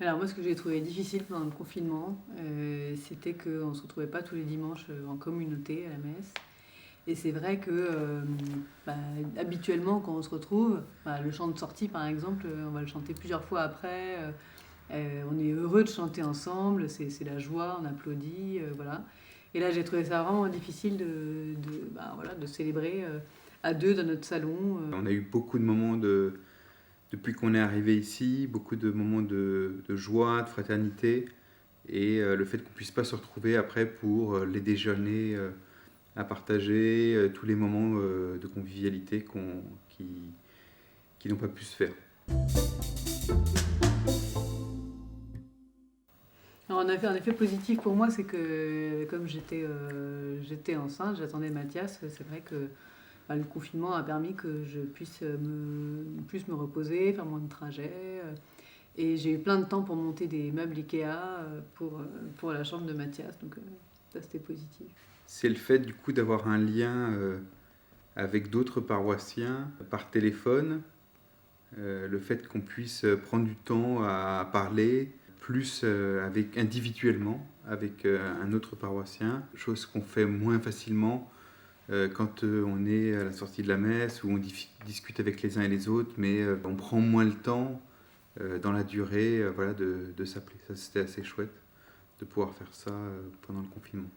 Alors moi, ce que j'ai trouvé difficile pendant le confinement, c'était qu'on ne se retrouvait pas tous les dimanches en communauté à la messe. Et c'est vrai que bah, habituellement, quand on se retrouve, bah, le chant de sortie par exemple, on va le chanter plusieurs fois après. On est heureux de chanter ensemble, c'est la joie, on applaudit, voilà. Et là, j'ai trouvé ça vraiment difficile bah, voilà, de célébrer à deux dans notre salon. On a eu beaucoup de moments depuis qu'on est arrivé ici, beaucoup de moments de joie, de fraternité, et le fait qu'on ne puisse pas se retrouver après pour les déjeuners à partager, tous les moments de convivialité qui n'ont pas pu se faire. Alors, un effet positif pour moi, c'est que comme j'étais enceinte, j'attendais Mathias, c'est vrai que bah, le confinement a permis que je puisse plus me reposer, faire moins de trajets. Et j'ai eu plein de temps pour monter des meubles Ikea pour la chambre de Mathias, donc ça c'était positif. C'est le fait du coup d'avoir un lien avec d'autres paroissiens par téléphone, le fait qu'on puisse prendre du temps à parler, plus individuellement avec un autre paroissien, chose qu'on fait moins facilement quand on est à la sortie de la messe où on discute avec les uns et les autres, mais on prend moins le temps dans la durée voilà, de s'appeler. Ça, c'était assez chouette de pouvoir faire ça pendant le confinement.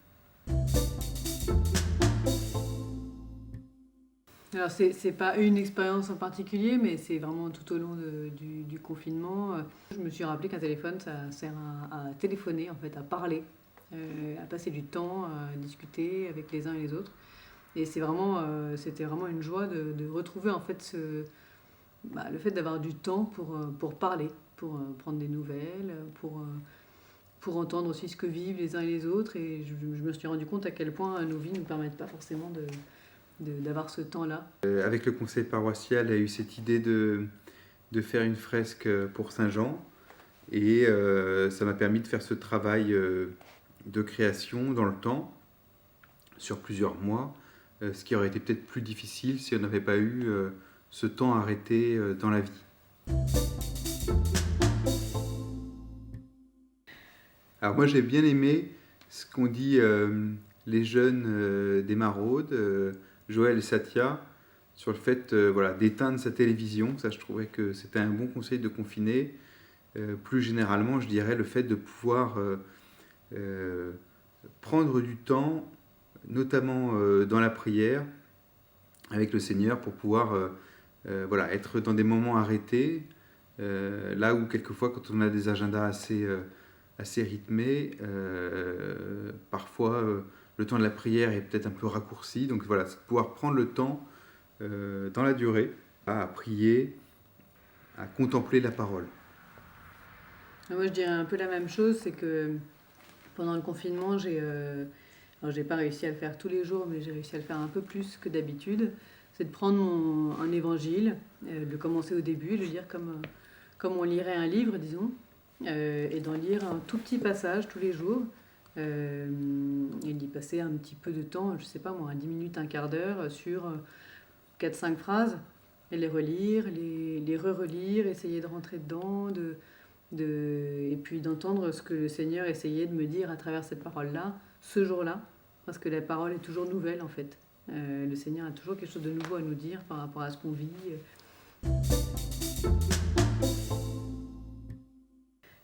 Alors c'est pas une expérience en particulier, mais c'est vraiment tout au long du confinement. Je me suis rappelé qu'un téléphone, ça sert à téléphoner, en fait, à parler, à passer du temps, à discuter avec les uns et les autres. Et c'était vraiment une joie de retrouver en fait bah, le fait d'avoir du temps pour parler, pour prendre des nouvelles, pour entendre aussi ce que vivent les uns et les autres. Et je me suis rendu compte à quel point nos vies ne nous permettent pas forcément d'avoir ce temps-là. Avec le conseil paroissial, il y a eu cette idée de faire une fresque pour Saint-Jean. Et ça m'a permis de faire ce travail de création dans le temps, sur plusieurs mois, ce qui aurait été peut-être plus difficile si on n'avait pas eu ce temps arrêté dans la vie. Alors moi j'ai bien aimé ce qu'ont dit les jeunes des Maraudes, Joël et Satya, sur le fait voilà, d'éteindre sa télévision. Ça, je trouvais que c'était un bon conseil de confiner. Plus généralement, je dirais le fait de pouvoir prendre du temps, notamment dans la prière, avec le Seigneur, pour pouvoir voilà, être dans des moments arrêtés, là où quelquefois, quand on a des agendas assez rythmés, parfois le temps de la prière est peut-être un peu raccourci. Donc voilà, c'est de pouvoir prendre le temps dans la durée à prier, à contempler la parole. Moi, je dirais un peu la même chose, c'est que pendant le confinement, alors j'ai pas réussi à le faire tous les jours, mais j'ai réussi à le faire un peu plus que d'habitude. C'est de prendre un évangile, de commencer au début, de lire comme on lirait un livre, disons, et d'en lire un tout petit passage tous les jours, et d'y passer un petit peu de temps, je sais pas moi, 10 minutes, un quart d'heure, sur 4-5 phrases, et les relire, les re-relire, essayer de rentrer dedans, et puis d'entendre ce que le Seigneur essayait de me dire à travers cette parole-là, ce jour-là, parce que la parole est toujours nouvelle en fait. Le Seigneur a toujours quelque chose de nouveau à nous dire par rapport à ce qu'on vit.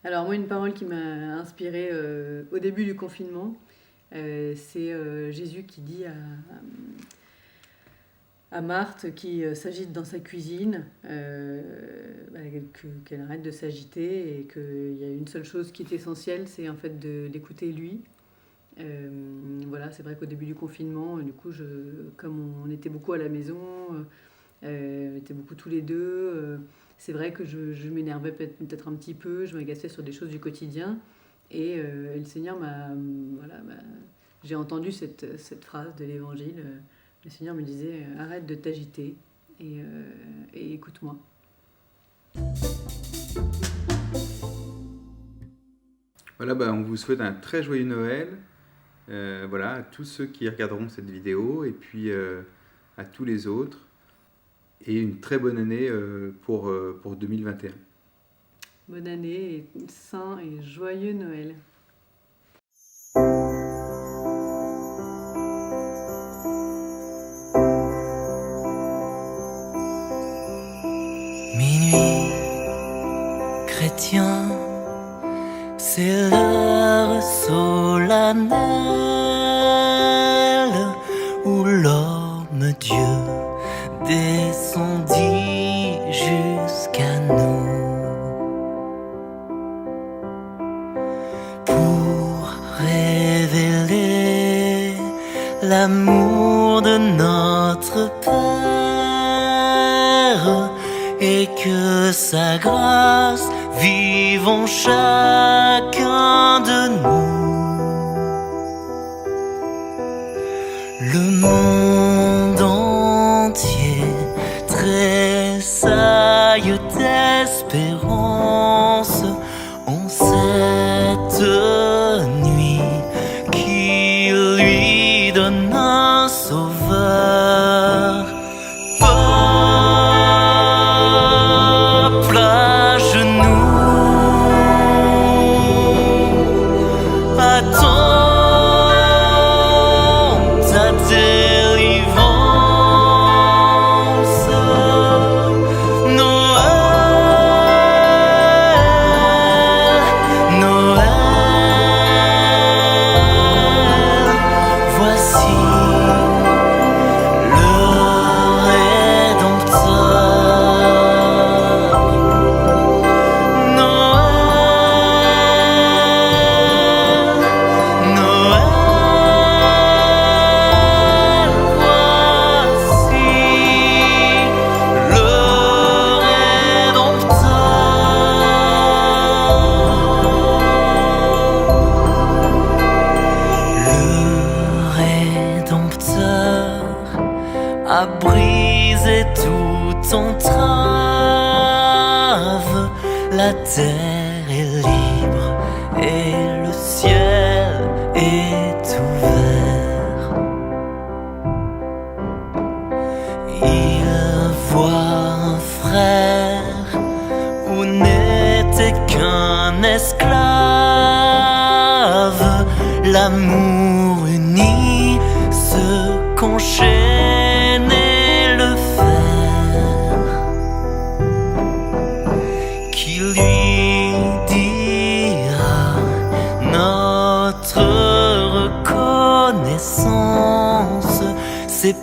Alors moi, une parole qui m'a inspirée au début du confinement, c'est Jésus qui dit à Marthe qui s'agite dans sa cuisine, qu'elle arrête de s'agiter et qu'il y a une seule chose qui est essentielle, c'est en fait d'écouter lui. Voilà, c'est vrai qu'au début du confinement, du coup, comme on était beaucoup à la maison, on était beaucoup tous les deux, c'est vrai que je m'énervais peut-être un petit peu, je m'agaçais sur des choses du quotidien. Et le Seigneur voilà, j'ai entendu cette phrase de l'Évangile. Le Seigneur me disait arrête de t'agiter et écoute-moi. Voilà, on vous souhaite un très joyeux Noël. Voilà, à tous ceux qui regarderont cette vidéo et puis à tous les autres. Et une très bonne année pour 2021. Bonne année et saint et joyeux Noël. Minuit chrétien, c'est l'heure solennelle où l'homme Dieu descendit jusqu'à nous pour révéler l'amour de notre Père et que sa grâce vive en chacun de nous. Le monde entier tressaille d'espérance en cette nuit qui lui donne un sauveur. Peuple à genoux, attends ta délivrance. Noël, Noël, voici le Rédempteur. Noël, Noël, voici le Rédempteur a brisé toute entrave. La terre est libre et le ciel est ouvert. Il voit un frère où n'était qu'un esclave. L'amour unit ce qu'enchaînait le fer, qui lui dira notre reconnaissance. C'est